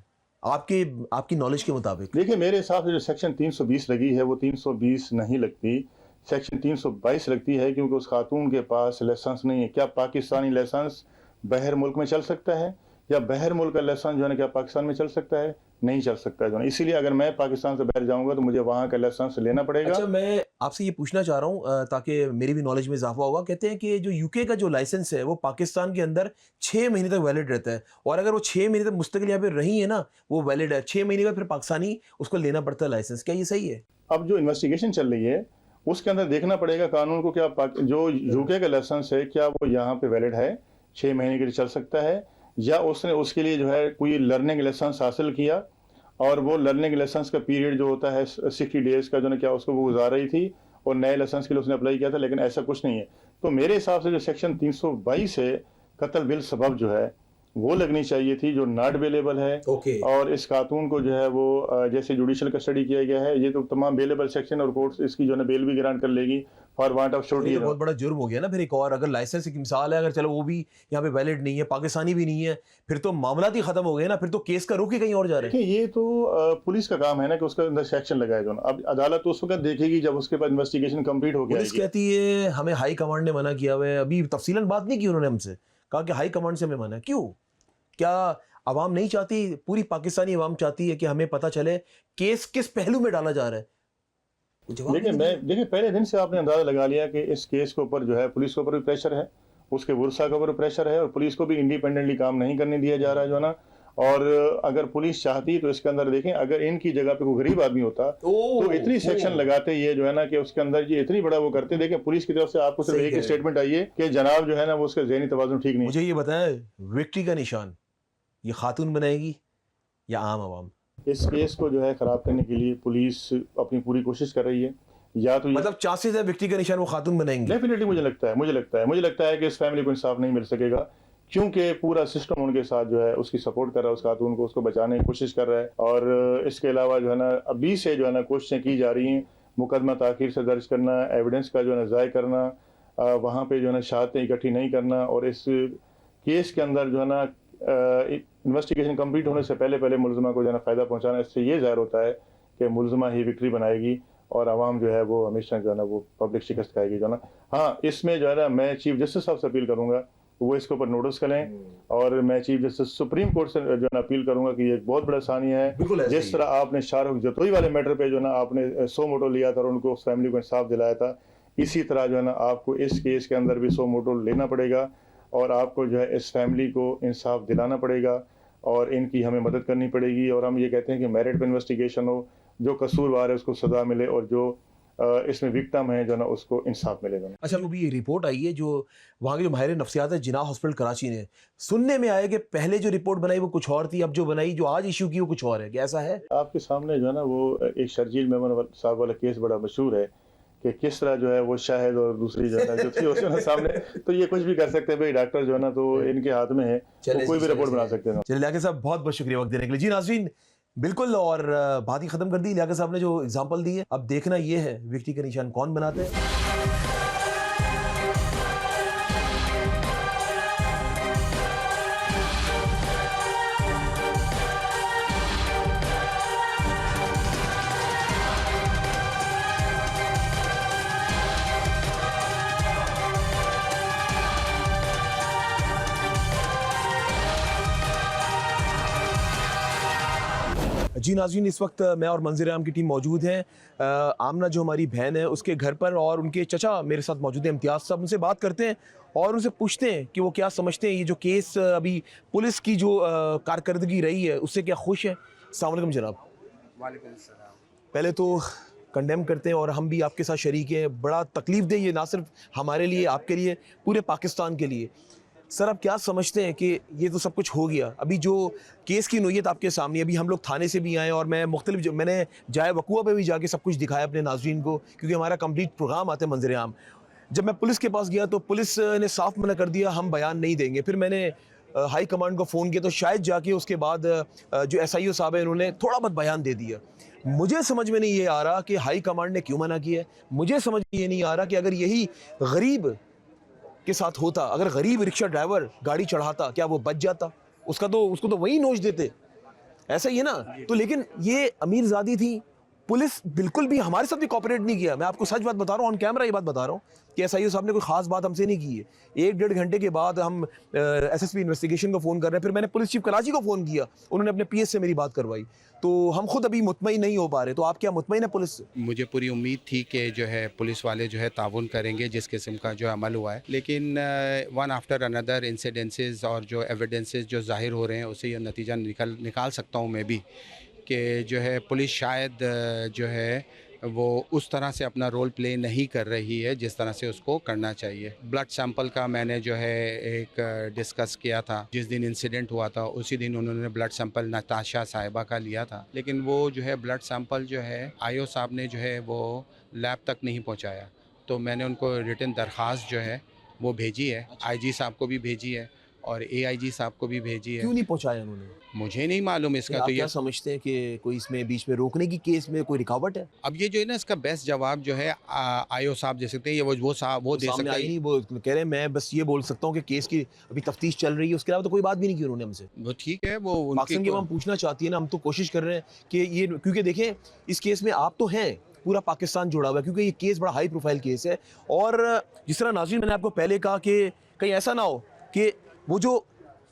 आपकी नॉलेज के मुताबिक? देखिए मेरे हिसाब से जो सेक्शन 320 लगी है वो 320 नहीं लगती, सेक्शन 322 लगती है, क्योंकि उस खातून के पास लाइसेंस नहीं है। क्या पाकिस्तानी लाइसेंस बाहर मुल्क में चल सकता है, या बाहर मुल्क का लाइसेंस जो है ना क्या पाकिस्तान में चल सकता है? नहीं चल सकता है जो है। इसीलिए अगर मैं पाकिस्तान से बाहर जाऊंगा तो मुझे वहाँ का लाइसेंस लेना पड़ेगा। अच्छा मैं आपसे ये पूछना चाह रहा हूँ ताकि मेरी भी नॉलेज में इजाफा होगा। कहते हैं कि जो यूके का जो लाइसेंस है वो पाकिस्तान के अंदर 6 महीने तक वैलिड रहता है, और अगर वो 6 महीने तक मुस्तकिल यहाँ पे रही है ना वो वैलिड है, 6 महीने बाद फिर पाकिस्तानी उसको लेना पड़ता है लाइसेंस। क्या ये सही है? अब जो इन्वेस्टिगेशन चल रही है उसके अंदर देखना पड़ेगा कानून को, क्या जो यूके का लाइसेंस है क्या वो यहाँ पे वैलिड है, 6 महीने के लिए चल सकता है, या उसने उसके लिए जो है कोई लर्निंग लाइसेंस हासिल किया और वो लर्निंग लाइसेंस का पीरियड जो होता है 60 डेज का जो है क्या उसको वो गुजार रही थी और नए लाइसेंस के लिए उसने अप्लाई किया था, लेकिन ऐसा कुछ नहीं है। तो मेरे हिसाब से जो सेक्शन 322 है कत्ल बिल सबब जो है वो लगनी चाहिए थी, जो नॉट अवेलेबल है। ओके। और इस खातून को जो है वो जैसे जुडिशल कस्टडी किया गया है, ये तो तमाम बेलेबल सेक्शन और कोर्ट इसकी जो है बेल भी ग्रांट कर लेगी फॉर वांट ऑफ श्योरिटी। ये तो बहुत बड़ा जुर्म हो गया ना फिर एक और। अगर लाइसेंस एक मिसाल है, अगर चलो वो भी यहाँ पे वैलिड नहीं है, पाकिस्तानी भी नहीं है, फिर तो मामला ही खत्म हो गए ना, फिर तो केस का रुख ही कहीं और जा रहे हैं। देखिए ये तो पुलिस का काम है ना कि उसका अंदर सेक्शन लगाया जो ना। अब अदालत तो उस वक्त देखेगी जब उसके बाद इन्वेस्टिगेशन कंप्लीट हो गया। पुलिस कहती है हमें हाई कमांड ने मना किया हुआ है, अभी तफसीलन बात नहीं की उन्होंने हमसे, कहा कि हाई कमांड से हमें मना है। क्यों? क्या अवाम नहीं चाहती, पूरी पाकिस्तानी अवाम चाहती है कि हमें पता चले केस किस पहलू में डाला जा रहा है? देखिए पहले दिन से आपने अंदाजा लगा लिया कि इस केस के ऊपर जो है पुलिस के ऊपर भी प्रेशर है, उसके वर्षा के ऊपर प्रेशर है, और पुलिस को भी इंडिपेंडेंटली काम नहीं करने दिया जा रहा है जो है ना। और अगर पुलिस चाहती तो इसके अंदर देखें, अगर इनकी जगह पे कोई गरीब आदमी होता तो इतनी सेक्शन लगाते ये जो है ना कि उसके अंदर ये इतनी बड़ा वो करते। देखें पुलिस की तरफ से आपको सिर्फ एक स्टेटमेंट आई है कि जनाब जो है ना वो उसका ज़हनी तवाज़ुन ठीक नहीं। मुझे ये बताएं विक्ट्री का निशान ये खातून बनाएगी या आम आवाम? इस केस को जो है खराब करने के लिए पुलिस अपनी पूरी कोशिश कर रही है, या तो मतलब चांसेस है विक्ट्री का निशान वो खातून बनाएंगे? डेफिनेटली मुझे लगता है कि इस फैमिली को इंसाफ नहीं मिल सकेगा, क्योंकि पूरा सिस्टम उनके साथ जो है उसकी सपोर्ट कर रहा है, उस खातून को उसको बचाने की कोशिश कर रहा है। और इसके अलावा जो है ना अभी से जो है ना कोशिशें की जा रही हैं, मुकदमा ताखीर से दर्ज करना, एविडेंस का जो है ना ज़ाय करना, वहाँ पे जो है ना शहादतें इकट्ठी नहीं करना, और इस केस के अंदर जो है ना इन्वेस्टिगेशन कंप्लीट होने से पहले मुलज़िमा को जो है ना फ़ायदा पहुँचाना। इससे ये ज़ाहिर होता है कि मुलज़िमा ही विक्ट्री बनाएगी और आवाम जो है वो हमेशा जो है ना वो पब्लिक शिकस्त खाएगी जो है ना। हाँ, इसमें जो है ना मैं चीफ जस्टिस साहब से अपील करूँगा वो इसके ऊपर नोटिस करें, और मैं चीफ जस्टिस सुप्रीम कोर्ट से जो है ना अपील करूँगा कि ये एक बहुत बड़ा सानिया है। जिस तरह आपने शाहरुख जतोई वाले मैटर पे जो है ना आपने 100 मोटो लिया था और उनको उस फैमिली को इंसाफ दिलाया था, इसी तरह जो है ना आपको इस केस के अंदर भी 100 मोटो लेना पड़ेगा और आपको जो है इस फैमिली को इंसाफ दिलाना पड़ेगा और इनकी हमें मदद करनी पड़ेगी। और हम ये कहते हैं कि मेरिट पे इन्वेस्टिगेशन हो, जो कसूरवार है उसको सज़ा मिले, और जो इसमें विक्टिम है जो ना उसको इंसाफ मिलेगा। अच्छा अभी ये रिपोर्ट आई है जो वहाँ के जो माहिर नफ्सियात है जिनाह हॉस्पिटल कराची ने, सुनने में आया कि पहले जो रिपोर्ट बनाई वो कुछ और थी, अब जो बनाई जो आज इशू की वो कुछ और है। क्या ऐसा है? आपके सामने जो है ना वो एक शर्जील मेमन साहब वाला केस बड़ा मशहूर है कि किस तरह जो है वो शाहिद और दूसरी जो है जो थी उसके सामने, तो ये कुछ भी कर सकते हैं भाई, डॉक्टर जो है ना तो इनके हाथ में है, तो कोई भी रिपोर्ट बना सकते हैं। चलिए लियाकत साहब बहुत बहुत शुक्रिया वक्त देने के लिए। जी नाज़रीन बिल्कुल, और बात ही खत्म कर दी लियाकत साहब ने जो एग्जांपल दी है। अब देखना ये है विक्ट्री का निशान कौन बनाते हैं। जी नाज़रीन इस वक्त मैं और मंज़िर आम की टीम मौजूद हैं आमना जो हमारी बहन है उसके घर पर, और उनके चचा मेरे साथ मौजूद हैं इम्तियाज़ साहब। उनसे बात करते हैं और उनसे पूछते हैं कि वो क्या समझते हैं ये जो केस अभी पुलिस की जो कारकर्दगी रही है उससे क्या खुश है। अस्सलाम वालेकुम जनाब। वालेकुम सलाम। पहले तो कंडेम करते हैं और हम भी आपके साथ शरीक हैं, बड़ा तकलीफ दे ये ना सिर्फ हमारे लिए आपके लिए पूरे पाकिस्तान के लिए। सर आप क्या समझते हैं कि ये तो सब कुछ हो गया, अभी जो केस की नोयत आपके सामने, अभी हम लोग थाने से भी आए और मैंने जाए वकूआ पे भी जाके सब कुछ दिखाया अपने नाज़रीन को, क्योंकि हमारा कंप्लीट प्रोग्राम आता है मंजर आम। जब मैं पुलिस के पास गया तो पुलिस ने साफ मना कर दिया, हम बयान नहीं देंगे। फिर मैंने हाई कमांड को फ़ोन किया तो शायद जाके उसके बाद जो SIO साहब है उन्होंने थोड़ा बहुत बयान दे दिया। मुझे समझ में नहीं ये आ रहा कि हाई कमांड ने क्यों मना किया है। मुझे समझ में ये नहीं आ रहा कि अगर यही गरीब के साथ होता, अगर गरीब रिक्शा ड्राइवर गाड़ी चढ़ाता, क्या वो बच जाता? उसको तो वही नोच देते। ऐसा ही है ना? तो लेकिन ये अमीरजादी थी, पुलिस बिल्कुल भी हमारे साथ भी कॉपरेट नहीं किया। मैं आपको सच बात बता रहा हूँ, ऑन कैमरा ये बात बता रहा हूँ कि SIO साहब ने कोई खास बात हमसे नहीं की है। 1-1.5 घंटे के बाद हम SSP इन्वेस्टिगेशन को फ़ोन कर रहे हैं, फिर मैंने पुलिस चीफ कराची को फ़ोन किया, उन्होंने अपने PS से मेरी बात करवाई। तो हम खुद अभी मुतमईन नहीं हो पा रहे। तो आप क्या मुतमईन है पुलिस से? मुझे पूरी उम्मीद थी कि जो है पुलिस वाले जो है ताउन करेंगे जिस किस्म का जो अमल हुआ है, लेकिन वन आफ्टर अनदर इंसिडेंसेस और जो एविडेंसेस जो ज़ाहिर हो रहे हैं उससे ये नतीजा निकाल सकता हूँ मैं भी कि जो है पुलिस शायद जो है वो उस तरह से अपना रोल प्ले नहीं कर रही है जिस तरह से उसको करना चाहिए। ब्लड सैंपल का मैंने जो है एक डिस्कस किया था, जिस दिन इंसिडेंट हुआ था उसी दिन उन्होंने ब्लड सैंपल नताशा साहिबा का लिया था, लेकिन वो जो है ब्लड सैंपल जो है IO साहब ने जो है वो लैब तक नहीं पहुंचाया। तो मैंने उनको रिटन दरख्वास्त जो है वो भेजी है, IG साहब को भी भेजी है और AIG साहब को भी भेजी है। क्यों नहीं पहुंचाया उन्होंने? मुझे नहीं मालूम इसका। आप तो क्या ये समझते हैं कि कोई इसमें बीच में रोकने की केस में कोई रुकावट है? अब ये जो है ना इसका बेस्ट जवाब जो है IO साहब दे सकते हैं, ये वो साहब वो दे सामने सकते आई हैं। नहीं, वो कह रहे हैं मैं बस ये बोल सकता हूँ कि केस की अभी तफ्तीश चल रही है, उसके अलावा तो कोई बात भी नहीं की उन्होंने हमसे। वो ठीक है, वो पाकिस्तान की उनकी आवाम पूछना चाहती है ना, हम तो कोशिश कर रहे हैं कि ये, क्योंकि देखें इस केस में आप तो हैं, पूरा पाकिस्तान जुड़ा हुआ है, क्योंकि ये केस बड़ा हाई प्रोफाइल केस है। और जिस तरह नाज़रीन मैंने आपको पहले कहा कि कहीं ऐसा ना हो कि वो जो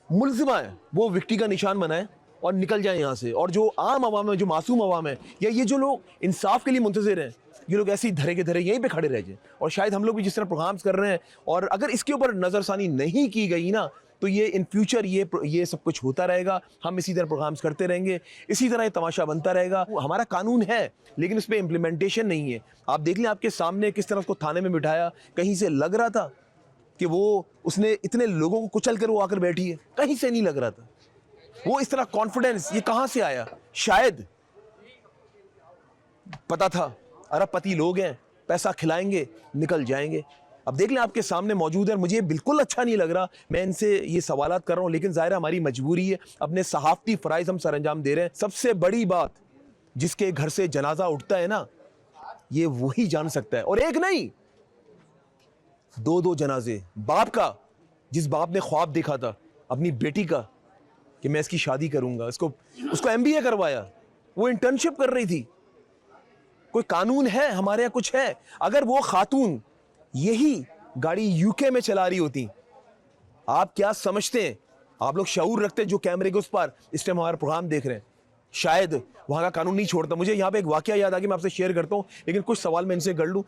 मुल्ज़िमा है वो विक्टी का निशान बनाए और निकल जाए यहाँ से, और जो आम आवाम है, जो मासूम आवाम है, या ये जो लोग इंसाफ के लिए मुंतज़िर हैं, ये लोग ऐसे ही धरे के धरे यहीं पे खड़े रह जाए। और शायद हम लोग भी जिस तरह प्रोग्राम्स कर रहे हैं, और अगर इसके ऊपर नज़रसानी नहीं की गई ना, तो ये इन फ्यूचर ये सब कुछ होता रहेगा। हम इसी तरह प्रोग्राम्स करते रहेंगे, इसी तरह ये तमाशा बनता रहेगा। हमारा कानून है लेकिन उस पर इम्प्लीमेंटेशन नहीं है। आप देख लें आपके सामने किस तरह उसको थाने में बिठाया, कहीं से लग रहा था कि उसने इतने लोगों को कुचल कर वो आकर बैठी है, कहीं से नहीं लग रहा था। वो इस तरह कॉन्फिडेंस ये कहां से आया? शायद पता था अरबपति लोग हैं, पैसा खिलाएंगे निकल जाएंगे। अब देख लें आपके सामने मौजूद है, मुझे बिल्कुल अच्छा नहीं लग रहा, मैं इनसे ये सवालात कर रहा हूं, लेकिन ज़ाहिर हमारी मजबूरी है, अपने सहाफ़ती फ़राइज़ हम सरअंजाम दे रहे हैं। सबसे बड़ी बात, जिसके घर से जनाजा उठता है ना, ये वही जान सकता है। और एक नहीं, 2-2 जनाजे। बाप का, जिस बाप ने ख्वाब देखा था अपनी बेटी का कि मैं इसकी शादी करूंगा, उसको MBA करवाया, वो इंटर्नशिप कर रही थी। कोई कानून है हमारे यहाँ? कुछ है? अगर वो खातून यही गाड़ी UK में चला रही होती, आप क्या समझते हैं? आप लोग शऊर रखते हैं जो कैमरे के उस पर इस टाइम हमारा प्रोग्राम देख रहे हैं, शायद वहाँ का कानून नहीं छोड़ता। मुझे यहाँ पे एक वाकया याद आ गया, मैं आपसे शेयर करता हूँ, लेकिन कुछ सवाल मैं इनसे कर लूँ।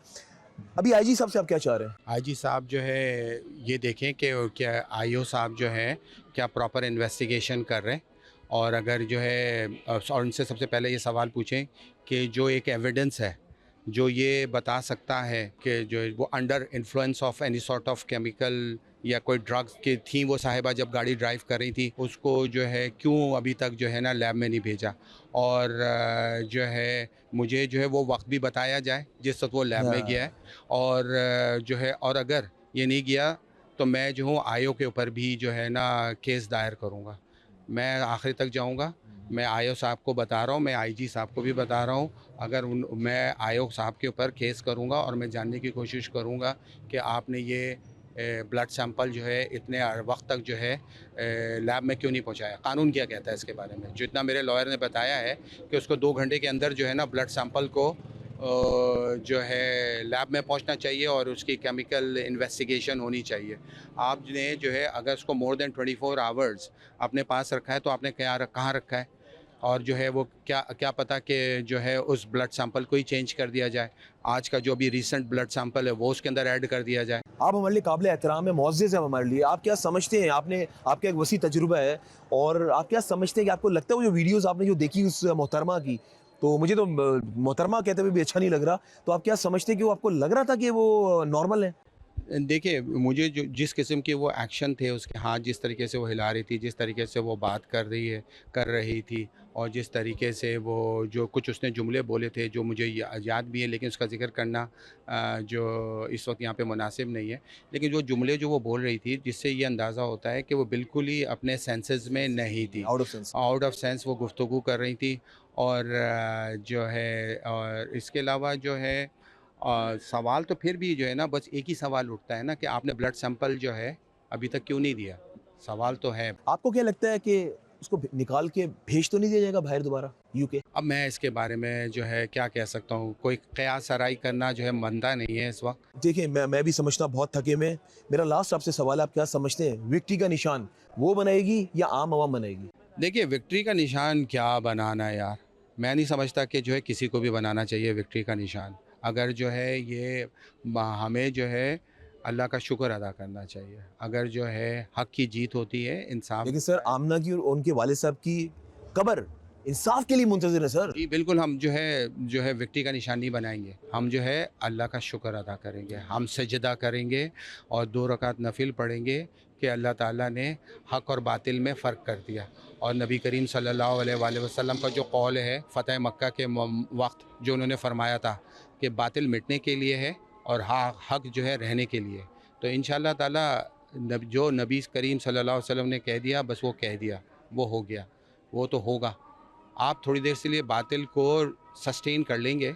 अभी IG साहब से आप क्या चाह रहे हैं? IG साहब जो है ये देखें कि क्या IO साहब जो है क्या प्रॉपर इन्वेस्टिगेशन कर रहे हैं, और अगर जो है और उनसे सबसे पहले ये सवाल पूछें कि जो एक एविडेंस है जो ये बता सकता है कि जो वो under influence of any sort of chemical या कोई ड्रग्स की थी वो साहिबा जब गाड़ी ड्राइव कर रही थी, उसको जो है क्यों अभी तक जो है ना लैब में नहीं भेजा, और जो है मुझे जो है वो वक्त भी बताया जाए जिस वक्त वो लैब में गया है, और जो है और अगर ये नहीं गया तो मैं जो हूँ IO के ऊपर भी जो है ना केस दायर करूँगा। मैं आखिरी तक जाऊँगा। मैं IO साहब को बता रहा हूँ, मैं IG साहब को भी बता रहा हूँ, अगर मैं IO साहब के ऊपर केस करूँगा और मैं जानने की कोशिश करूँगा कि आपने ये ब्लड सैंपल जो है इतने वक्त तक जो है लैब में क्यों नहीं पहुंचाया। कानून क्या कहता है इसके बारे में? जितना मेरे लॉयर ने बताया है कि उसको 2 घंटे के अंदर जो है ना ब्लड सैंपल को जो है लैब में पहुंचना चाहिए और उसकी केमिकल इन्वेस्टिगेशन होनी चाहिए। आपने जो है अगर उसको मोर देन 24 आवर्स अपने पास रखा है तो आपने कहाँ रखा है, और जो है वो क्या पता कि जो है उस ब्लड सैंपल को ही चेंज कर दिया जाए, आज का जो भी रिसेंट ब्लड सैंपल है वो उसके अंदर ऐड कर दिया जाए। आप हमारे लिए काबिल एहतराम है, मुअज़्ज़िज़ है हमारे लिए। आप क्या समझते हैं? आपका एक वसी तजुर्बा है, और आप क्या समझते हैं कि आपको लगता है वो जो वीडियोज़ आपने जो देखी उस मोहतरमा की, तो मुझे तो मोहतरमा कहते हुए भी अच्छा नहीं लग रहा, तो आप क्या समझते हैं कि वो आपको लग रहा था कि वो नॉर्मल है? देखिए, मुझे जो जिस किस्म के वो एक्शन थे, उसके हाथ जिस तरीके से वो हिला रही थी, जिस तरीके से वो बात कर रही थी, और जिस तरीके से वो जो कुछ उसने जुमले बोले थे जो मुझे याद भी है, लेकिन उसका ज़िक्र करना जो इस वक्त यहाँ पे मुनासिब नहीं है। लेकिन जो जुमले जो वो बोल रही थी, जिससे ये अंदाज़ा होता है कि वो बिल्कुल ही अपने सेंसेस में नहीं थी, out of sense. Out of sense वो गुफ्तगू कर रही थी। और जो है, और इसके अलावा जो है, सवाल तो फिर भी जो है ना, बस एक ही सवाल उठता है ना कि आपने ब्लड सैंपल जो है अभी तक क्यों नहीं दिया। सवाल तो है। आपको क्या लगता है कि उसको निकाल के भेज तो नहीं दिया जाएगा बाहर दोबारा यूके? अब मैं इसके बारे में जो है क्या कह सकता हूँ, कोई क़यास सराई करना जो है मंदा नहीं है इस वक्त। देखिए, मैं भी समझता बहुत थके में। मेरा लास्ट आपसे सवाल है, आप क्या समझते हैं विक्ट्री का निशान वो बनाएगी या आम आवाम बनाएगी? देखिए, विक्ट्री का निशान क्या बनाना है यार, मैं नहीं समझता कि जो है किसी को भी बनाना चाहिए विक्ट्री का निशान। अगर जो है ये हमें जो है अल्लाह का शुक्र अदा करना चाहिए। अगर जो है हक़ की जीत होती है, इंसाफ। लेकिन सर, आमना की और उनके वालिद साहब की कब्र इंसाफ के लिए मुंतज़िर है सर। जी बिल्कुल, हम जो है विक्ट्री का निशान नहीं बनाएंगे। हम जो है अल्लाह का शुक्र अदा करेंगे, हम सजदा करेंगे और 2 रकात नफिल पढ़ेंगे कि अल्लाह ताला ने हक़ और बातिल में फ़र्क कर दिया। और नबी करीम सल्लल्लाहु अलैहि वसल्लम का जो कौल है फ़तह मक्का के वक्त, जो उन्होंने फरमाया था कि बातिल मिटने के लिए है और हक़ जो है रहने के लिए। तो इंशाअल्लाह ताला जो नबी करीम सल्लल्लाहु अलैहि वसल्लम ने कह दिया, बस वो कह दिया, वो हो गया, वो तो होगा। आप थोड़ी देर के लिए बातिल को सस्टेन कर लेंगे,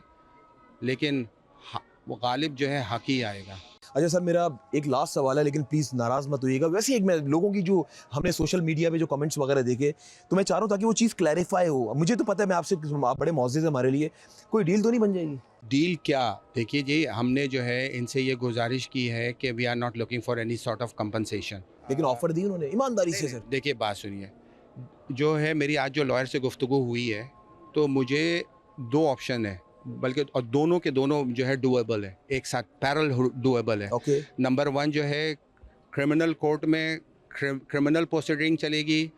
लेकिन वो गालिब जो है हक़ ही आएगा। अच्छा सर, मेरा एक लास्ट सवाल है, लेकिन प्लीज़ नाराज़ मत होइएगा। वैसे एक मैं लोगों की जो हमने सोशल मीडिया पे जो कमेंट्स वगैरह देखे, तो मैं चाह रहा हूँ ताकि वो चीज़ क्लैरिफाई हो। मुझे तो पता है, मैं आपसे, आप बड़े मोअज़्ज़िज़ हैं हमारे लिए, कोई डील तो नहीं बन जाएगी? डील क्या, देखिए जी, हमने जो है इनसे ये गुजारिश की है कि we are not looking for any sort of compensation. लेकिन ऑफर दी उन्होंने ईमानदारी से सर। देखिए बात सुनिए, जो है मेरी आज जो लॉयर से गुफ्तगू हुई है, तो मुझे 2 ऑप्शन है, बल्कि और दोनों के दोनों जो है डूएबल है, एक साथ पैरेलल डूएबल है। ओके। नंबर 1 जो है क्रिमिनल कोर्ट में क्रिमिनल प्रोसीडिंग चलेगी,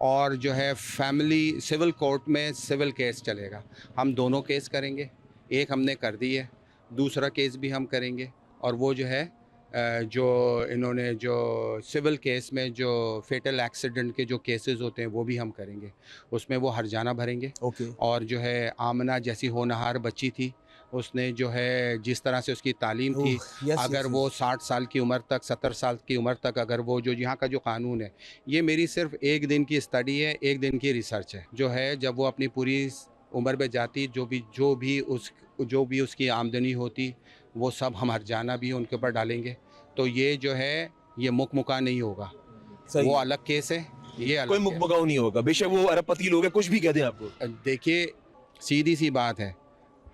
और जो है फैमिली सिविल कोर्ट में सिविल केस चलेगा। हम दोनों केस करेंगे, एक हमने कर दी है, दूसरा केस भी हम करेंगे। और वो जो है जो इन्होंने जो सिविल केस में जो फेटल एक्सीडेंट के जो केसेस होते हैं वो भी हम करेंगे, उसमें वो हर्जाना भरेंगे। ओके। और जो है आमना जैसी होनहार बच्ची थी, उसने जो है जिस तरह से उसकी तालीम थी, अगर वो 60 साल की उम्र तक, 70 साल की उम्र तक, अगर वो जो यहाँ का जो कानून है, ये मेरी सिर्फ 1 दिन की स्टडी है, 1 दिन की रिसर्च है, जो है जब वो अपनी पूरी उम्र पे जाती, जो भी उसकी आमदनी होती, वो सब हम हर्जाना भी उनके ऊपर डालेंगे। तो ये जो है ये मुकमुका नहीं होगा, वो अलग केस है, ये अलग कोई केस है। मुकमकाऊ नहीं होगा, बेशक वो अरबपति लोग हैं, कुछ भी कह दें आपको। देखिए, सीधी सी बात है,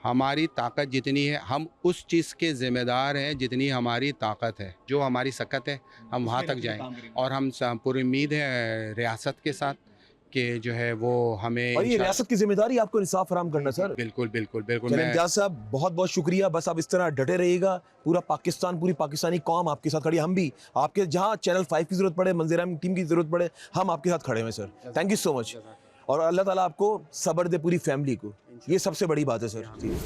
हमारी ताकत जितनी है, हम उस चीज़ के ज़िम्मेदार हैं जितनी हमारी ताकत है। जो हमारी सकत है, हम वहाँ तक जाएं। और हम पूरी उम्मीद है रियासत के साथ कि जो है वो हमें, और ये रियासत की जिम्मेदारी आपको इंसाफ फराहम करना सर। बिल्कुल बिल्कुल बिल्कुल। चलें मैं इम्तियाज़ साहब, बहुत बहुत शुक्रिया। बस आप इस तरह डटे रहिएगा, पूरा पाकिस्तान, पूरी पाकिस्तानी कौम आपके साथ खड़ी है। हम भी आपके, जहाँ चैनल 5 की ज़रूरत पड़े, मंज़र-ए-आम टीम की ज़रूरत पड़े, हम आपके साथ खड़े हुए sir. Thank you so much. और अल्लाह ताला आपको सब्र दे, पूरी फैमिली को, ये सबसे बड़ी बात है सर। जी।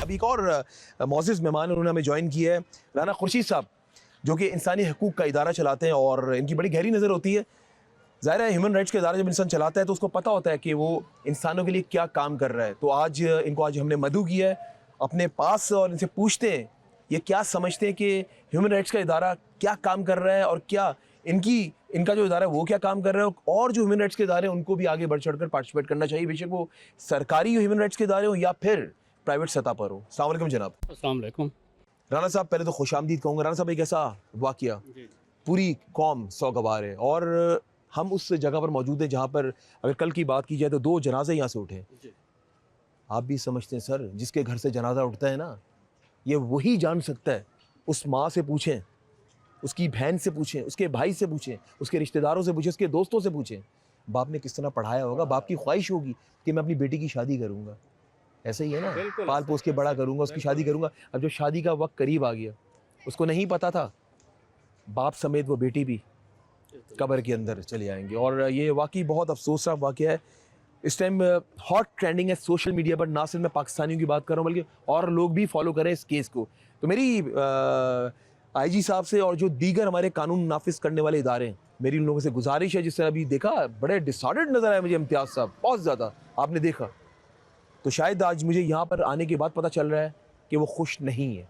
अब एक और मोअज़्ज़िज़ मेहमान उन्होंने हमें ज्वाइन किया है, राना खुर्शीद साहब, जो कि इंसानी हकूक़ का इदारा चलाते हैं और इनकी बड़ी गहरी नज़र होती है। ज़ाहिर है, ह्यूमन राइट्स का इदारा जब इंसान चलाता है तो उसको पता होता है कि वो इंसानों के लिए क्या काम कर रहा है। तो आज हमने मदऊ किया है अपने पास और इनसे पूछते हैं ये क्या समझते हैं कि ह्यूमन राइट्स का इदारा क्या काम कर रहा है और क्या इनका जो इदारा है वो क्या काम कर रहा है, और जो ह्यूमन राइट्स के इदारे हैं उनको भी आगे बढ़ चढ़ कर पार्टिसिपेट करना चाहिए, बेशक वो सरकारी ह्यूमन राइट्स के इदारे हो या फिर प्राइवेट सतह पर हो। अस्सलाम वालेकुम जनाब। अस्सलाम वालेकुम। राना साहब, पहले तो खुशामदीद कहूँगा। राना साहब, एक ऐसा वाक़या, पूरी कौम सौगवार है और हम उस जगह पर मौजूद हैं जहाँ पर अगर कल की बात की जाए तो 2 जनाजे यहाँ से उठे। आप भी समझते हैं सर, जिसके घर से जनाजा उठता है ना, ये वही जान सकता है। उस माँ से पूछें, उसकी बहन से पूछें, उसके भाई से पूछें, उसके रिश्तेदारों से पूछें, उसके दोस्तों से पूछें। बाप ने किस तरह पढ़ाया होगा, बाप की ख्वाहिश होगी कि मैं अपनी बेटी की शादी करूँगा, ऐसे ही है ना, पाल पोस के बड़ा करूँगा, उसकी शादी करूँगा। अब जो शादी का वक्त करीब आ गया, उसको नहीं पता था बाप समेत वो बेटी भी कब्र के अंदर चले आएंगे। और ये वाकई बहुत अफसोसनाक वाक़या है। इस टाइम हॉट ट्रेंडिंग है सोशल मीडिया पर, ना सिर्फ मैं पाकिस्तानियों की बात कर रहा हूँ बल्कि और लोग भी फॉलो करें इस केस को। तो मेरी आईजी साहब से और जो दीगर हमारे कानून नाफिज करने वाले इदारे हैं, मेरी उन लोगों से गुजारिश है, जिस तरह अभी देखा बड़े डिसऑर्डर्ड नज़र आए मुझे इम्तियाज़ साहब, बहुत ज़्यादा आपने देखा, तो शायद आज मुझे यहाँ पर आने के बाद पता चल रहा है कि वो खुश नहीं है।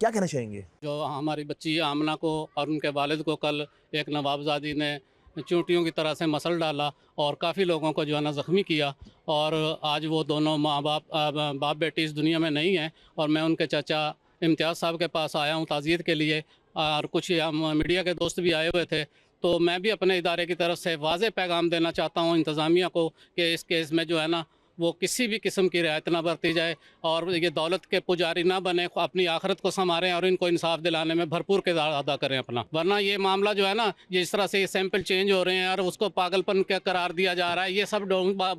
क्या कहना चाहेंगे? जो हमारी बच्ची आमना को और उनके वालिद को कल एक नवाबजादी ने चूंटियों की तरह से मसल डाला और काफ़ी लोगों को जो है ना ज़ख्मी किया, और आज वो दोनों माँ बाप बेटी इस दुनिया में नहीं हैं। और मैं उनके चाचा इम्तियाज़ साहब के पास आया हूँ ताज़ियत के लिए, और कुछ मीडिया के दोस्त भी आए हुए थे। तो मैं भी अपने इदारे की तरफ से वाज़ेह पैगाम देना चाहता हूँ इंतज़ामिया को कि इस केस में जो है ना वो किसी भी किस्म की रियायत ना बरती जाए, और ये दौलत के पुजारी ना बने, अपनी आखिरत को संवारें और इनको इंसाफ दिलाने में भरपूर किरदार अदा करें अपना। वरना ये मामला जो है ना, जिस तरह से ये सैंपल चेंज हो रहे हैं और उसको पागलपन का करार दिया जा रहा है, ये सब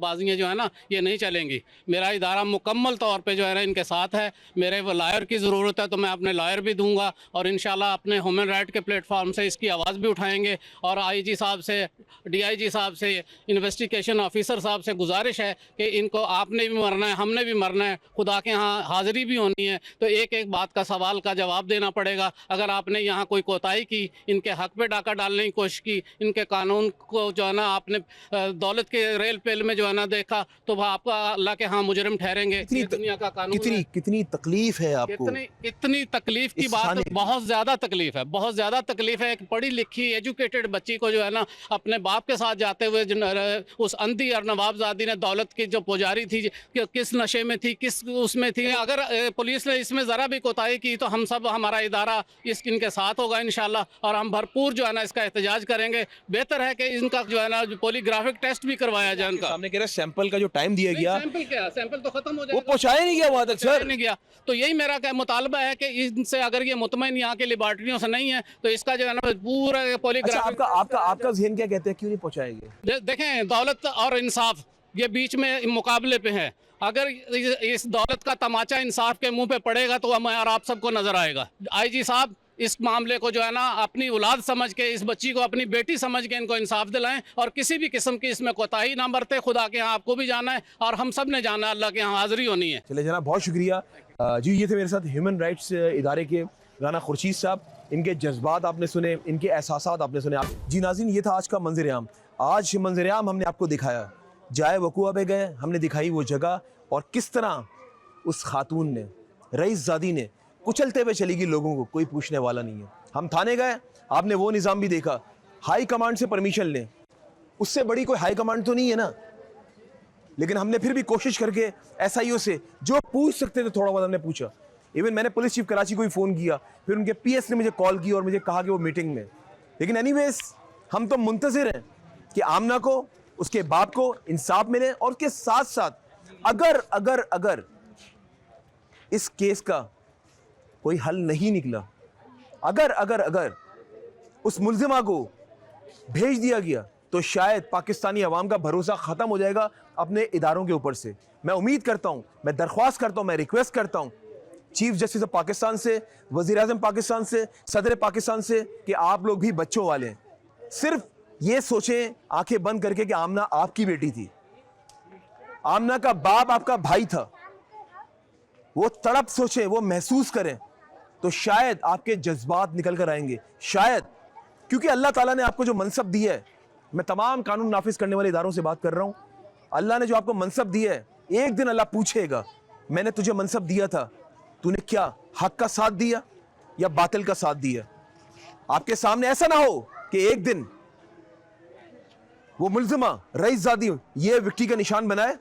बाजियाँ जो है ना ये नहीं चलेंगी। मेरा इदारा मुकम्मल तौर पर जो है ना इनके साथ है। मेरे लॉयर की ज़रूरत है तो मैं अपने लॉयर भी दूँगा, और इंशाल्लाह अपने ह्यूमन राइट के प्लेटफॉर्म से इसकी आवाज़ भी उठाएँगे। और IG साहब से, DIG साहब से, इन्वेस्टिगेशन ऑफिसर साहब से गुजारिश है कि इनको आपने भी मरना है, हमने भी मरना है, खुदा के यहाँ हाज़िरी भी होनी है, तो एक एक बात का सवाल का जवाब देना पड़ेगा। अगर आपने यहाँ कोई कोताही की, इनके हक़ पे डाका डालने की कोशिश की, इनके कानून को जो है ना आपने दौलत के रेल पेल में जो है ना देखा, तो वह आपका अल्लाह के यहाँ मुजरिम ठहरेंगे। ये दुनिया का कानून है। कितनी तकलीफ है आपको? कितनी तकलीफ की बात, बहुत ज़्यादा तकलीफ है, बहुत ज़्यादा तकलीफ है। एक पढ़ी लिखी एजुकेटेड बच्ची को जो है ना अपने बाप के साथ जाते हुए उस अंधी और नवाबजादी ने, दौलत की जो पुजारी थी, कि किस नशे में थी, किस उसमें थी। अगर पुलिस ने इसमें ज़रा भी कोताही की तो हम सब, हमारा इदारा इनके साथ होगा इंशाल्लाह, और हम भरपूर जो है ना इसका एहतजाज करेंगे। बेहतर है कि इनका जो है ना पॉलीग्राफिक टेस्ट भी करवाया जाए। उनका सामने कह रहे सैंपल का जो टाइम दिया गया, सैंपल क्या, सैंपल तो खत्म हो जाएगा, वो पहुंचाया नहीं गया वहां तक सर, नहीं गया। तो यही मेरा मुतालबा है कि इनसे अगर ये मुतमईन यहाँ के लेबॉर्टरियों से नहीं है तो इसका जो है ना पूरा पॉलीग्राफिक। आपका ज़हन क्या कहते हैं, क्यों नहीं पहुंचाएंगे? देखें, दौलत और इंसाफ ये बीच में मुकाबले पे है। अगर इस दौलत का तमाचा इंसाफ के मुंह पे पड़ेगा तो हम और आप सबको नजर आएगा। IG साहब इस मामले को जो है ना अपनी औलाद समझ के, इस बच्ची को अपनी बेटी समझ के इनको इंसाफ दिलाएं, और किसी भी किस्म की इसमें कोताही ना बरते। खुदा के यहाँ आपको भी जाना है और हम सब ने जाना है, अल्लाह के यहाँ हाजिरी होनी है। चले जनाब, बहुत शुक्रिया जी। ये थे मेरे साथ ह्यूमन राइट्स इदारे के राना खुर्शीद साहब। इनके जज्बात आपने सुने, इनके एहसासात आपने सुने। जी नाज़रीन, ये था आज का मंजर-ए-आम। आज मंजर-ए-आम हमने आपको दिखाया, जाए वक़ूआ पे गए, हमने दिखाई वो जगह, और किस तरह उस खातून ने, रईसज़ादी ने कुचलते हुए चली गई लोगों को, कोई पूछने वाला नहीं है। हम थाने गए, आपने वो निज़ाम भी देखा, हाई कमांड से परमिशन लें, उससे बड़ी कोई हाई कमांड तो नहीं है ना। लेकिन हमने फिर भी कोशिश करके SIO से जो पूछ सकते थे थोड़ा बहुत हमने पूछा। इवन मैंने पुलिस चीफ कराची को भी फ़ोन किया, फिर उनके PS ने मुझे कॉल की और मुझे कहा कि वो मीटिंग में। लेकिन एनीवेज हम तो मुंतज़िर हैं कि आमना को, उसके बाप को इंसाफ मिले, और उसके साथ साथ अगर इस केस का कोई हल नहीं निकला, अगर उस मुल्जिमा को भेज दिया गया, तो शायद पाकिस्तानी अवाम का भरोसा ख़त्म हो जाएगा अपने इदारों के ऊपर से। मैं उम्मीद करता हूँ, मैं दरख्वास्त करता हूँ, मैं रिक्वेस्ट करता हूँ चीफ जस्टिस ऑफ पाकिस्तान से, वज़ीर आज़म पाकिस्तान से, सदर पाकिस्तान से, कि आप लोग भी बच्चों वाले हैं। सिर्फ ये सोचें आंखें बंद करके कि आमना आपकी बेटी थी, आमना का बाप आपका भाई था। वो तड़प सोचें, वो महसूस करें, तो शायद आपके जज्बात निकल कर आएंगे। शायद, क्योंकि अल्लाह ताला ने आपको जो मनसब दिया है, मैं तमाम कानून नाफिज करने वाले इदारों से बात कर रहा हूँ, अल्लाह ने जो आपको मनसब दिया है, एक दिन अल्लाह पूछेगा, मैंने तुझे मनसब दिया था, तूने क्या हक का साथ दिया या बातिल का साथ दिया? आपके सामने ऐसा ना हो कि एक दिन वो मुल्जिमा रईसज़ादी ये विक्टी का निशान बनाए,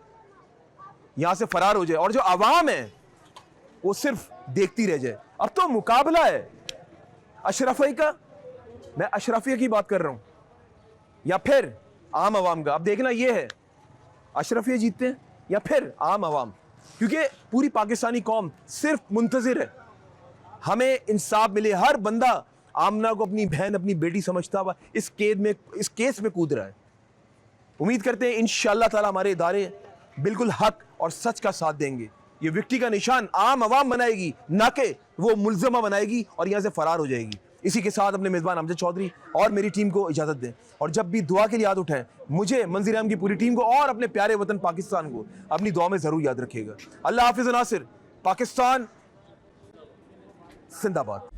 यहां से फरार हो जाए, और जो आवाम है वो सिर्फ देखती रह जाए। अब तो मुकाबला है अशरफी का, मैं अशरफिया की बात कर रहा हूं, या फिर आम आवाम का। अब देखना ये है, अशरफिया जीतते हैं या फिर आम आवाम, क्योंकि पूरी पाकिस्तानी कौम सिर्फ मुंतज़िर है हमें इंसाफ मिले। हर बंदा आमना को अपनी बहन, अपनी बेटी समझता हुआ इस केस में कूद रहा है। उम्मीद करते हैं इंशाअल्लाह ताला हमारे इदारे बिल्कुल हक और सच का साथ देंगे। ये विक्ट्री का निशान आम आवाम बनाएगी, ना कि वो मुल्ज़मा बनाएगी और यहाँ से फरार हो जाएगी। इसी के साथ अपने मेज़बान अमजद चौधरी और मेरी टीम को इजाज़त दें, और जब भी दुआ के लिए याद उठाएं, मुझे, मंज़िर आम की पूरी टीम को और अपने प्यारे वतन पाकिस्तान को अपनी दुआ में ज़रूर याद रखिएगा। अल्लाह हाफ़िज़ नासिर। पाकिस्तान जिंदाबाद।